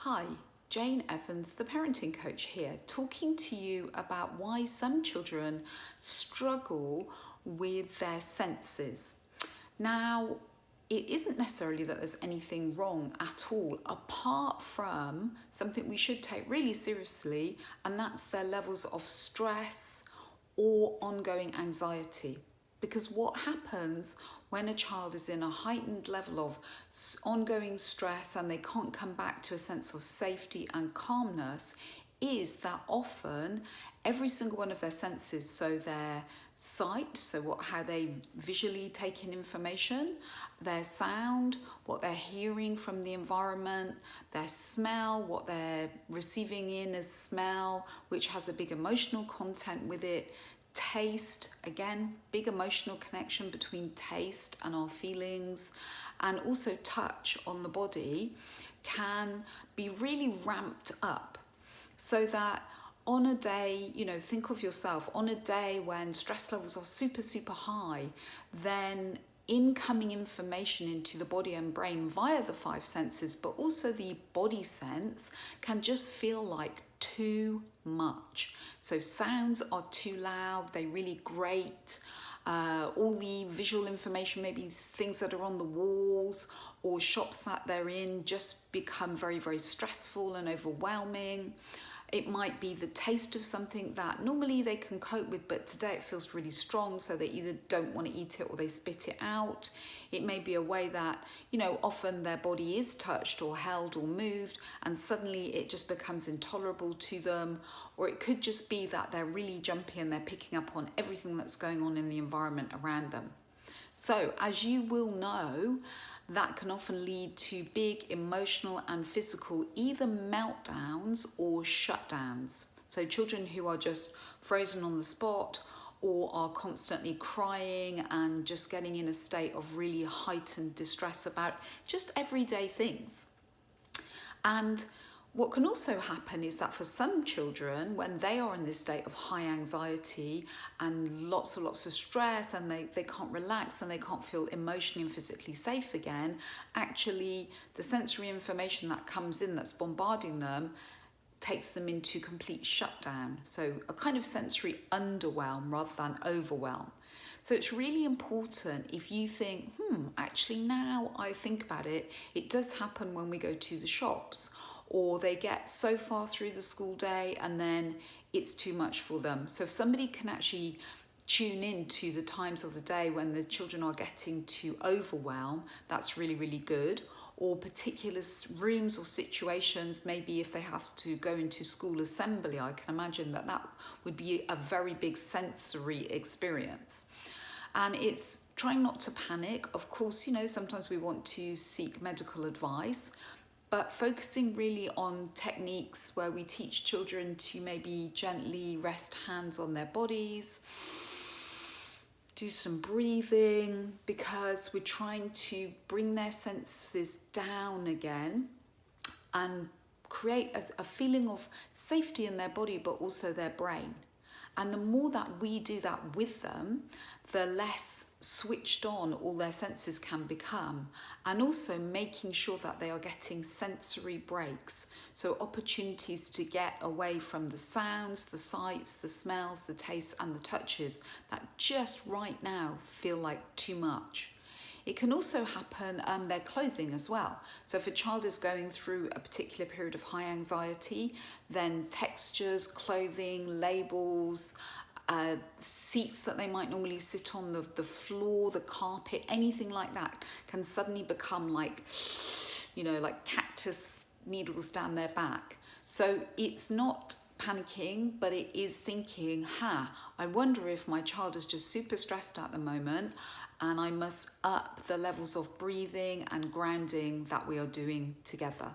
Hi, Jane Evans, the parenting coach here, talking to you about why some children struggle with their senses. Now, it isn't necessarily that there's anything wrong at all, apart from something we should take really seriously, and that's their levels of stress or ongoing anxiety. Because what happens when a child is in a heightened level of ongoing stress and they can't come back to a sense of safety and calmness is that often every single one of their senses, so their sight, so how they visually take in information, their sound, what they're hearing from the environment, their smell, what they're receiving in as smell, which has a big emotional content with it, taste, again, big emotional connection between taste and our feelings, and also touch on the body can be really ramped up, so that on a day, think of yourself, on a day when stress levels are super high, then incoming information into the body and brain via the five senses, but also the body sense, can just feel like too much. So sounds are too loud, they really grate. All the visual information, maybe things that are on the walls or shops that they're in, just become very stressful and overwhelming. It might be the taste of something that normally they can cope with, but today it feels really strong, so they either don't want to eat it or they spit it out. It may be a way that, often their body is touched or held or moved, and suddenly it just becomes intolerable to them. Or it could just be that they're really jumpy and they're picking up on everything that's going on in the environment around them. So, as you will know, that can often lead to big emotional and physical either meltdowns or shutdowns. So children who are just frozen on the spot or are constantly crying and just getting in a state of really heightened distress about just everyday things. And what can also happen is that for some children, when they are in this state of high anxiety and lots of stress, and they can't relax and they can't feel emotionally and physically safe again, actually the sensory information that comes in that's bombarding them takes them into complete shutdown. So a kind of sensory underwhelm rather than overwhelm. So it's really important if you think, actually now I think about it, it does happen when we go to the shops, or they get so far through the school day and then it's too much for them. So if somebody can actually tune in to the times of the day when the children are getting to overwhelm, that's really good. Or particular rooms or situations, maybe if they have to go into school assembly, I can imagine that would be a very big sensory experience. And it's trying not to panic. Of course, sometimes we want to seek medical advice, but focusing really on techniques where we teach children to maybe gently rest hands on their bodies, do some breathing, because we're trying to bring their senses down again and create a feeling of safety in their body, but also their brain. And the more that we do that with them, the less switched on all their senses can become, and also making sure that they are getting sensory breaks, so opportunities to get away from the sounds, the sights, the smells, the tastes and the touches that just right now feel like too much. It can also happen their clothing as well. So if a child is going through a particular period of high anxiety, then textures, clothing, labels, seats that they might normally sit on, the floor, the carpet, anything like that can suddenly become like cactus needles down their back. So it's not panicking, but it is thinking, I wonder if my child is just super stressed at the moment and I must up the levels of breathing and grounding that we are doing together.